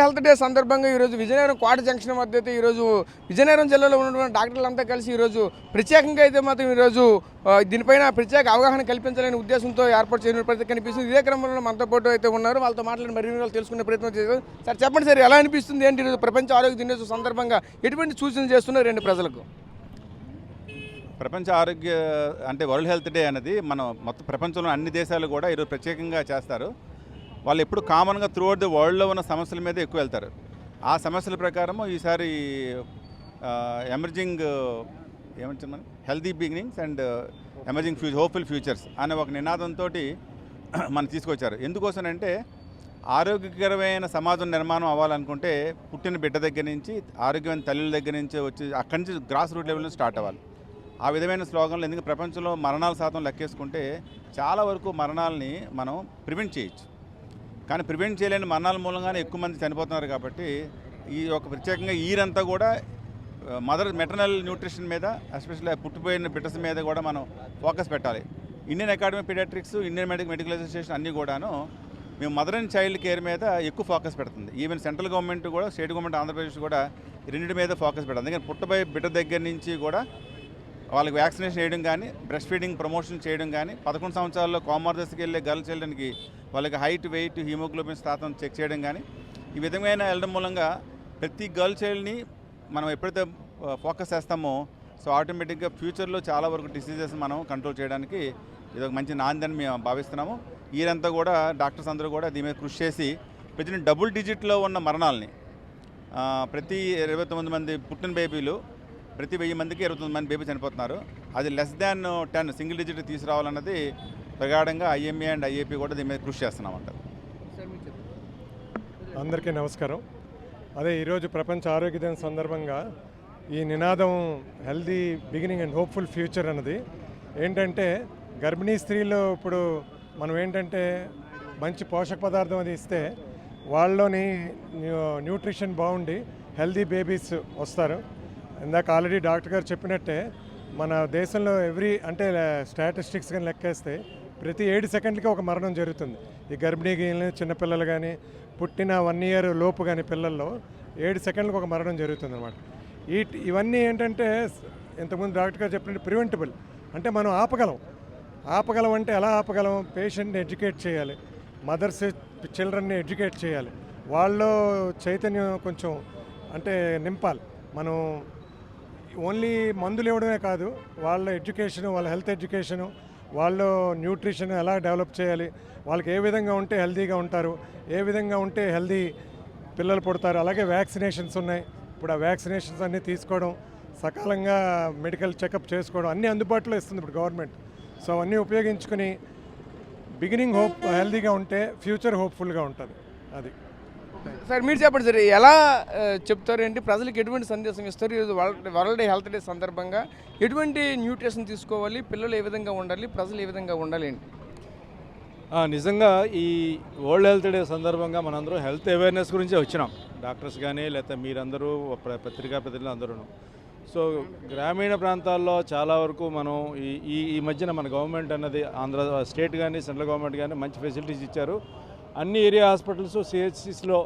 Health day సందర్భంగా ఈరోజు విజయనగరం కోట junction వద్ద అయితే ఈరోజు విజయనగరం జిల్లాలో ఉన్నటువంటి డాక్టర్లంతా కలిసి ఈరోజు ప్రత్యేకంగా అయితే మాత్రం ఈరోజు దీనిపైన ప్రత్యేక అవగాహన కల్పించాలనే ఉద్దేశంతో ఏర్పాటు చేయడం ప్రతి కనిపిస్తుంది. ఇదే క్రమంలో మనతో పాటు అయితే ఉన్నారు. వాళ్ళతో మాట్లాడి మరిన్ని వివరాలు తెలుసుకునే ప్రయత్నం చేశారు. సార్ చెప్పండి సార్, ఎలా అనిపిస్తుంది ఏంటి ఈరోజు ప్రపంచ ఆరోగ్య దినోత్సవం సందర్భంగా ఎటువంటి సూచనలు చేస్తున్నారు రెండు ప్రజలకు? ప్రపంచ ఆరోగ్య అంటే వరల్డ్ హెల్త్ డే అనేది మనం మొత్తం ప్రపంచంలో అన్ని దేశాలు కూడా ఈరోజు ప్రత్యేకంగా చేస్తారు. వాళ్ళు ఎప్పుడు కామన్గా త్రూఅవుట్ ది వరల్డ్లో ఉన్న సమస్యల మీద ఎక్కువ వెళ్తారు. ఆ సమస్యల ప్రకారం ఈసారి ఎమర్జింగ్ ఏమంటారు మనం healthy beginnings and emerging hopeful futures అనే ఒక నినాదంతో మనం తీసుకొచ్చారు. ఎందుకోసం అంటే ఆరోగ్యకరమైన సమాజం నిర్మాణం అవ్వాలనుకుంటే పుట్టిన బిడ్డ దగ్గర నుంచి ఆరోగ్యమైన తల్లుల దగ్గర నుంచి వచ్చి అక్కడి నుంచి గ్రాస్ రూట్ లెవెల్ నుంచి స్టార్ట్ అవ్వాలి. ఆ విధమైన స్లోగన్లు ఎందుకంటే ప్రపంచంలో మరణాల శాతం లెక్కేసుకుంటే చాలా వరకు మరణాలని మనం ప్రివెంట్ చేయొచ్చు. కానీ ప్రివెంట్ చేయలేని మరణాల మూలంగానే ఎక్కువ మంది చనిపోతున్నారు. కాబట్టి ఈ ఒక ప్రత్యేకంగా ఈరంతా కూడా మెటర్నల్ న్యూట్రిషన్ మీద ఎస్పెషల్లీ పుట్టిపోయిన బిడ్డస్ మీద కూడా మనం ఫోకస్ పెట్టాలి. Indian Academy Pediatrics, Indian Medical Association అన్నీ కూడాను మేము మదర్ అండ్ చైల్డ్ కేర్ మీద ఎక్కువ ఫోకస్ పెడుతుంది. ఈవెన్ సెంట్రల్ గవర్నమెంట్ కూడా, స్టేట్ గవర్నమెంట్ ఆంధ్రప్రదేశ్ కూడా రెండింటి మీద ఫోకస్ పెడుతుంది. అందుకని పుట్టబోయే బిడ్డ దగ్గర నుంచి కూడా వాళ్ళకి వ్యాక్సినేషన్ చేయడం కానీ, బ్రెస్ట్ ఫీడింగ్ ప్రమోషన్ చేయడం కానీ, 11 సంవత్సరాల్లో కోమార్దశకి వెళ్ళే గర్ల్ చిల్డ్రన్కి వాళ్ళకి హైట్, వెయిట్, హిమోగ్లోబిన్ శాతం చెక్ చేయడం కానీ, ఈ విధమైన వెళ్ళడం మూలంగా ప్రతి గర్ల్ చైల్డ్ని మనం ఎప్పుడైతే ఫోకస్ చేస్తామో సో ఆటోమేటిక్గా ఫ్యూచర్లో చాలా వరకు డిసీజెస్ మనం కంట్రోల్ చేయడానికి ఇది ఒక మంచి నాంది అని మేము భావిస్తున్నాము. ఈరంతా కూడా డాక్టర్స్ అందరూ కూడా దీని మీద కృషి చేసి ప్రతి డబుల్ డిజిట్లో ఉన్న మరణాలని ప్రతి 29 మంది పుట్టిన బేబీలు ప్రతి 1000 మందికి 29 మంది బేబీ చనిపోతున్నారు. అది లెస్ దాన్ 10 సింగిల్ డిజిట్ తీసుకురావాలన్నది ప్రగాఢంగా ఐఎంఏ అండ్ ఐఏపీ కూడా దీని మీద కృషి చేస్తున్నామంటారు. అందరికీ నమస్కారం. అదే ఈరోజు ప్రపంచ ఆరోగ్య దినం సందర్భంగా ఈ నినాదం healthy beginning and hopeful future అన్నది ఏంటంటే గర్భిణీ స్త్రీలు ఇప్పుడు మనం ఏంటంటే మంచి పోషక పదార్థం అది ఇస్తే వాళ్ళలోని న్యూట్రిషన్ బాగుండి హెల్దీ బేబీస్ వస్తారు. ఇందాక ఆల్రెడీ డాక్టర్ గారు చెప్పినట్టే మన దేశంలో అంటే స్టాటిస్టిక్స్ కానీ లెక్కేస్తే ప్రతి 7 సెకండ్లకి ఒక మరణం జరుగుతుంది. ఈ గర్భిణీ చిన్నపిల్లలు కానీ పుట్టిన 1 ఇయర్ లోపు కానీ పిల్లల్లో 7 సెకండ్లకు ఒక మరణం జరుగుతుంది అనమాట. ఇవన్నీ ఏంటంటే ఇంతకుముందు డాక్టర్ గారు చెప్పినట్టు ప్రివెంటబుల్, అంటే మనం ఆపగలం అంటే ఎలా ఆపగలం? పేషెంట్ని ఎడ్యుకేట్ చేయాలి, మదర్స్ చిల్డ్రన్ని ఎడ్యుకేట్ చేయాలి, వాళ్ళలో చైతన్యం కొంచెం అంటే నింపాలి. మనం ఓన్లీ మందులు ఇవ్వడమే కాదు, వాళ్ళ ఎడ్యుకేషను, వాళ్ళ హెల్త్ ఎడ్యుకేషను, వాళ్ళ న్యూట్రిషన్ ఎలా డెవలప్ చేయాలి, వాళ్ళకి ఏ విధంగా ఉంటే హెల్తీగా ఉంటారు, ఏ విధంగా ఉంటే హెల్తీ పిల్లలు పుడతారు. అలాగే వ్యాక్సినేషన్స్ ఉన్నాయి. ఇప్పుడు ఆ వ్యాక్సినేషన్స్ అన్నీ తీసుకోవడం, సకాలంగా మెడికల్ చెకప్ చేసుకోవడం అన్నీ అందుబాటులో ఇస్తుంది ఇప్పుడు గవర్నమెంట్. సో అవన్నీ ఉపయోగించుకుని బిగినింగ్ హెల్తీగా ఉంటే ఫ్యూచర్ హోప్ఫుల్గా ఉంటుంది. అది సార్ మీరు చెప్పండి సార్, ఎలా చెప్తారు ఏంటి, ప్రజలకు ఎటువంటి సందేశం ఇస్తారు? ఈరోజు వరల్డ్ హెల్త్ డే సందర్భంగా ఎటువంటి న్యూట్రిషన్ తీసుకోవాలి, పిల్లలు ఏ విధంగా ఉండాలి, ప్రజలు ఏ విధంగా ఉండాలి ఏంటి? నిజంగా ఈ వరల్డ్ హెల్త్ డే సందర్భంగా మనందరూ హెల్త్ అవేర్నెస్ గురించే వచ్చినాం. డాక్టర్స్ కానీ లేకపోతే మీరందరూ పత్రికా ప్రతినిధులు అందరూ. సో గ్రామీణ ప్రాంతాల్లో చాలా వరకు మనం ఈ మధ్యన మన గవర్నమెంట్ అన్నది ఆంధ్ర స్టేట్ కానీ సెంట్రల్ గవర్నమెంట్ కానీ మంచి ఫెసిలిటీస్ ఇచ్చారు. అన్ని ఏరియా హాస్పిటల్స్, సిహెచ్సిస్లో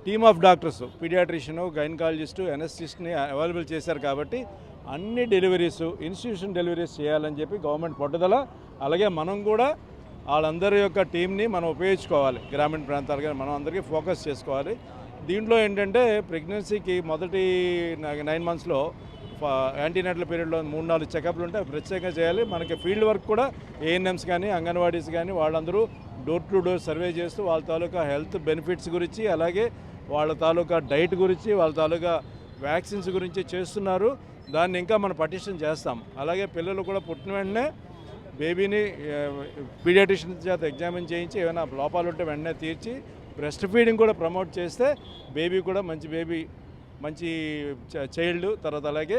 team of doctors, paediatrician, gynaecologist, ఎనస్థిస్ట్ని అవైలబుల్ చేశారు. కాబట్టి అన్ని డెలివరీస్, ఇన్స్టిట్యూషన్ డెలివరీస్ చేయాలని చెప్పి గవర్నమెంట్ పట్టుదల. అలాగే మనం కూడా వాళ్ళందరి యొక్క టీంని మనం ఉపయోగించుకోవాలి. గ్రామీణ ప్రాంతాలుగా మనం అందరికీ ఫోకస్ చేసుకోవాలి. దీంట్లో ఏంటంటే ప్రెగ్నెన్సీకి మొదటి 9 మంత్స్లో యాంటీనేటల్ పీరియడ్లో 3-4 చెకప్లు ఉంటే ప్రత్యేకంగా చేయాలి. మనకి ఫీల్డ్ వర్క్ కూడా ఏఎన్ఎంస్ కానీ అంగన్వాడీస్ కానీ వాళ్ళందరూ డోర్ టు డోర్ సర్వే చేస్తూ వాళ్ళ తాలూకా హెల్త్ బెనిఫిట్స్ గురించి, అలాగే వాళ్ళ తాలూకా డైట్ గురించి, వాళ్ళ తాలూకా వ్యాక్సిన్స్ గురించి చేస్తున్నారు. దాన్ని ఇంకా మనం పటిషన్ చేస్తాం. అలాగే పిల్లలు కూడా పుట్టిన వెంటనే బేబీని పీడియాట్రిషియన్ చేత ఎగ్జామిన్ చేయించి ఏమైనా లోపాలు ఉంటే వెంటనే తీర్చి బ్రెస్ట్ ఫీడింగ్ కూడా ప్రమోట్ చేస్తే బేబీ కూడా మంచి చైల్డ్, తర్వాత అలాగే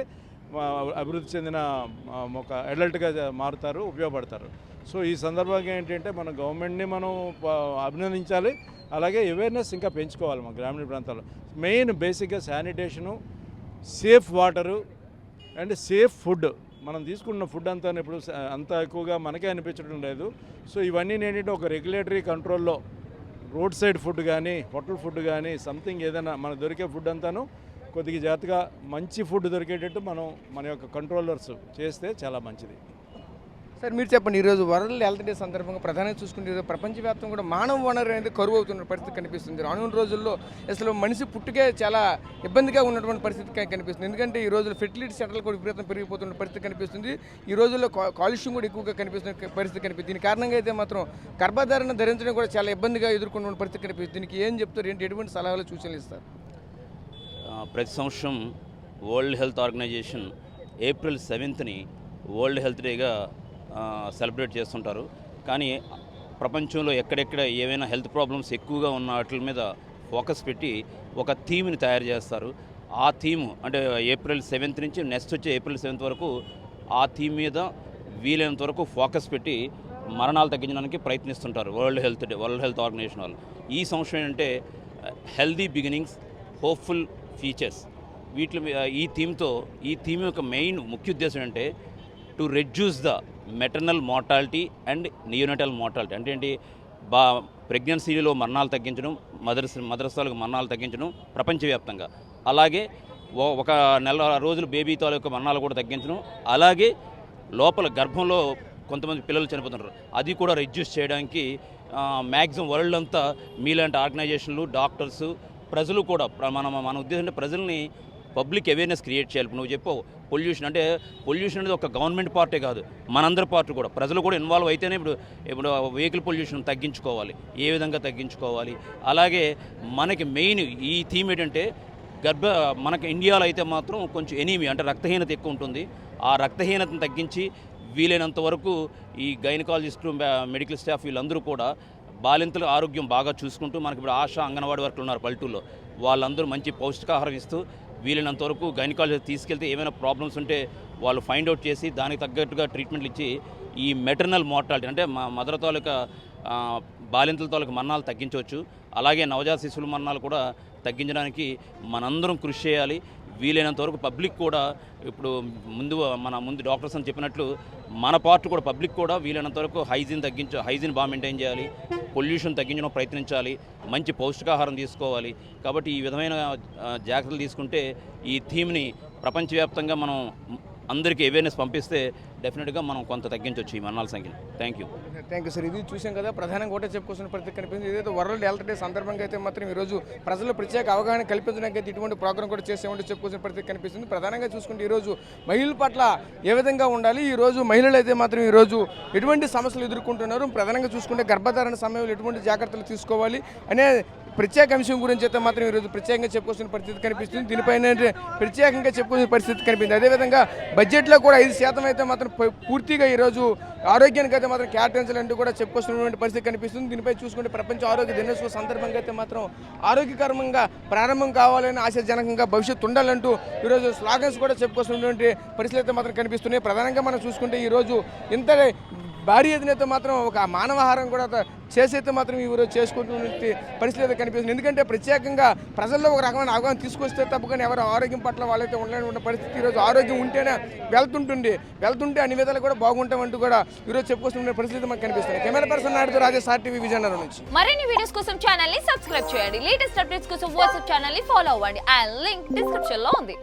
అభివృద్ధి చెందిన ఒక అడల్ట్గా మారుతారు, ఉపయోగపడతారు. సో ఈ సందర్భంగా ఏంటంటే మన గవర్నమెంట్ని మనం అభినందించాలి. అలాగే అవేర్నెస్ ఇంకా పెంచుకోవాలి. మన గ్రామీణ ప్రాంతాల్లో మెయిన్ బేసిక్గా sanitation, safe water and safe food. మనం తీసుకున్న ఫుడ్ అంతా ఇప్పుడు అంత ఎక్కువగా మనకే అనిపించడం లేదు. సో ఇవన్నీ ఏంటంటే ఒక రెగ్యులేటరీ కంట్రోల్లో రోడ్ సైడ్ ఫుడ్ కానీ హోటల్ ఫుడ్ కానీ సంథింగ్ ఏదైనా మనకు దొరికే ఫుడ్ అంతాను కొద్దిగా జాగ్రత్తగా మంచి ఫుడ్ దొరికేటట్టు మనం మన యొక్క కంట్రోలర్స్ చేస్తే చాలా మంచిది. సార్ మీరు చెప్పండి, ఈరోజు వరల్డ్ హెల్త్ డే సందర్భంగా ప్రధానంగా చూసుకుంటే ఈరోజు ప్రపంచవ్యాప్తంగా కూడా మానవ వనరు అనేది కరువు అవుతున్న పరిస్థితి కనిపిస్తుంది. రానున్న రోజుల్లో అసలు మనిషి పుట్టుకే చాలా ఇబ్బందిగా ఉన్నటువంటి పరిస్థితి కనిపిస్తుంది. ఎందుకంటే ఈ రోజుల్లో ఫెర్టిలిటీ సెంటర్లు కూడా విపరీతం పెరిగిపోతున్న పరిస్థితి కనిపిస్తుంది. ఈ రోజుల్లో కాలుష్యం కూడా ఎక్కువగా కనిపిస్తున్న పరిస్థితి కనిపిస్తుంది. దీని కారణంగా అయితే మాత్రం గర్భధారణ ధరించడం కూడా చాలా ఇబ్బందిగా ఎదుర్కొన్న పరిస్థితి కనిపిస్తుంది. దీనికి ఏం చెప్తారు, ఎటువంటి సలహాలు సూచనలు ఇస్తారు? ప్రతి సంవత్సరం వరల్డ్ హెల్త్ ఆర్గనైజేషన్ ఏప్రిల్ 7ని వరల్డ్ హెల్త్ డేగా సెలబ్రేట్ చేస్తుంటారు. కానీ ప్రపంచంలో ఎక్కడెక్కడ ఏవైనా హెల్త్ ప్రాబ్లమ్స్ ఎక్కువగా ఉన్న వాటి మీద ఫోకస్ పెట్టి ఒక థీమ్ని తయారు చేస్తారు. ఆ థీమ్ అంటే ఏప్రిల్ 7 నుంచి నెక్స్ట్ వచ్చే ఏప్రిల్ 7 వరకు ఆ థీమ్ మీద వీలైనంత వరకు ఫోకస్ పెట్టి మరణాలు తగ్గించడానికి ప్రయత్నిస్తుంటారు వరల్డ్ హెల్త్ ఆర్గనైజేషన్ వాళ్ళు. ఈ సంవత్సరం ఏంటంటే హెల్దీ బిగినింగ్స్, హోప్ఫుల్ ఫ్యూచర్స్. ఈ థీమ్ యొక్క మెయిన్ ముఖ్య ఉద్దేశం అంటే to reduce the maternal mortality and neonatal mortality. అంటే ఏంటి, ప్రెగ్నెన్సీలో మరణాలు తగ్గించడం, మదర్సాలకు మరణాలు తగ్గించడం ప్రపంచవ్యాప్తంగా. అలాగే ఒక నెల రోజులు బేబీ తాలూకు మరణాలు కూడా తగ్గించడం. అలాగే లోపల గర్భంలో కొంతమంది పిల్లలు చనిపోతున్నారు, అది కూడా రెడ్యూస్ చేయడానికి మ్యాక్సిమం వరల్డ్ అంతా మీలాంటి ఆర్గనైజేషన్లు, డాక్టర్స్, ప్రజలు కూడా మన ఉద్దేశం అంటే ప్రజల్ని పబ్లిక్ అవేర్నెస్ క్రియేట్ చేయాలి. నువ్వు చెప్పావు పొల్యూషన్ అనేది ఒక గవర్నమెంట్ పార్టే కాదు, మనందరి పార్టీ కూడా. ప్రజలు కూడా ఇన్వాల్వ్ అయితేనే ఇప్పుడు వెహికల్ పొల్యూషన్ తగ్గించుకోవాలి, ఏ విధంగా తగ్గించుకోవాలి. అలాగే మనకి మెయిన్ ఈ థీమ్ ఏంటంటే మనకి ఇండియాలో అయితే మాత్రం కొంచెం ఎనీమియా అంటే రక్తహీనత ఎక్కువ ఉంటుంది. ఆ రక్తహీనతను తగ్గించి వీలైనంత వరకు ఈ గైనకాలజిస్టులు, మెడికల్ స్టాఫ్ వీళ్ళందరూ కూడా బాలింతల ఆరోగ్యం బాగా చూసుకుంటూ, మనకి ఇప్పుడు ఆశా, అంగన్వాడీ వర్కర్లు ఉన్నారు పల్లెటూరులో, వాళ్ళందరూ మంచి పౌష్టికాహారం ఇస్తూ వీలైనంత వరకు గైనకాలజీ తీసుకెళ్తే ఏమైనా ప్రాబ్లమ్స్ ఉంటే వాళ్ళు ఫైండ్ అవుట్ చేసి దానికి తగ్గట్టుగా ట్రీట్మెంట్లు ఇచ్చి ఈ మెటర్నల్ మార్టాలిటీ అంటే మదర్ తాలూకా బాలింతల తాలూకా మరణాలు తగ్గించవచ్చు. అలాగే నవజాత శిశువుల మరణాలు కూడా తగ్గించడానికి మనందరం కృషి చేయాలి. వీలైనంత వరకు పబ్లిక్ కూడా ఇప్పుడు ముందు డాక్టర్స్ అని చెప్పినట్లు మన పార్ట్ కూడా పబ్లిక్ కూడా వీలైనంత వరకు హైజీన్ బాగా మెయింటైన్ చేయాలి, పొల్యూషన్ తగ్గించడం ప్రయత్నించాలి, మంచి పౌష్టికాహారం తీసుకోవాలి. కాబట్టి ఈ విధమైన జాగ్రత్తలు తీసుకుంటే ఈ థీమ్ని ప్రపంచవ్యాప్తంగా మనం అందరికీ అవేర్నెస్ పంపిస్తే డెఫినెట్గా మనం కొంత తగ్గించవచ్చు ఈ మరణాల సంఖ్యను. Thank you sir. ఇది చూసాం కదా, ప్రధానంగా ఒకటే చెప్పుకోవాల్సిన పరిస్థితి కనిపిస్తుంది. ఏదైతే వరల్డ్ హెల్త్ డే సందర్భంగా అయితే మాత్రం ఈరోజు ప్రజలు ప్రత్యేక అవగాహన కల్పించడానికి అయితే ఇటువంటి ప్రోగ్రాం కూడా చేసేమంటే చెప్పుకోవాల్సిన పరిస్థితి కనిపిస్తుంది. ప్రధానంగా చూసుకుంటే ఈరోజు మహిళల పట్ల ఏ విధంగా ఉండాలి, ఈరోజు మహిళలు అయితే మాత్రం ఈరోజు ఎటువంటి సమస్యలు ఎదుర్కొంటున్నారు, ప్రధానంగా చూసుకుంటే గర్భధారణ సమయంలో ఎటువంటి జాగ్రత్తలు తీసుకోవాలి అనే ప్రత్యేక అంశం గురించి అయితే మాత్రం ఈరోజు ప్రత్యేకంగా చెప్పుకోవాల్సిన పరిస్థితి కనిపిస్తుంది. దీనిపైన ప్రత్యేకంగా చెప్పుకోవాల్సిన పరిస్థితి కనిపిస్తుంది. అదేవిధంగా బడ్జెట్లో కూడా 5% అయితే మాత్రం పూర్తిగా ఈరోజు ఆరోగ్యానికి అయితే మాత్రం కేటాయించాలంటూ కూడా చెప్పుకోవాల్సినటువంటి పరిస్థితి కనిపిస్తుంది. దీనిపై చూసుకుంటే ప్రపంచ ఆరోగ్య దినోత్సవం సందర్భంగా అయితే మాత్రం ఆరోగ్యకరంగా ప్రారంభం కావాలని, ఆశాజనకంగా భవిష్యత్తు ఉండాలంటూ ఈరోజు స్లోగన్స్ కూడా చెప్పుకోవాల్సినటువంటి పరిస్థితులు అయితే మాత్రం కనిపిస్తున్నాయి. ప్రధానంగా మనం చూసుకుంటే ఈరోజు ఇంత భారీ ఎదునైతే మాత్రం ఒక మానవాహారం కూడా చేసైతే మాత్రం ఈరోజు చేసుకుంటున్న పరిస్థితి అయితే కనిపిస్తుంది. ఎందుకంటే ప్రత్యేకంగా ప్రజల్లో ఒక రకమైన అవగాహన తీసుకొస్తే తప్పకుండా ఎవరు ఆరోగ్యం పట్ల వాళ్ళైతే ఉండలేని పరిస్థితి. ఈరోజు ఆరోగ్యం ఉంటేనే వెళ్తుంటే అన్ని విధాలు కూడా బాగుంటామంటూ కూడా ఈరోజు చెప్పుకొస్తున్న పరిస్థితి మనకు కనిపిస్తుంది. కెమెరా పర్సన్ నాయుడుతో రాజేష్, RTV విజయనగరం నుంచి. మరిన్ని వీడియోస్ కోసం ఛానల్ ని సబ్స్క్రైబ్ చేయండి. లేటెస్ట్ అప్డేట్స్ కోసం వాట్సాప్ ఛానల్ ని ఫాలో అవ్వండి. ఆ లింక్ డిస్క్రిప్షన్ లో ఉంది.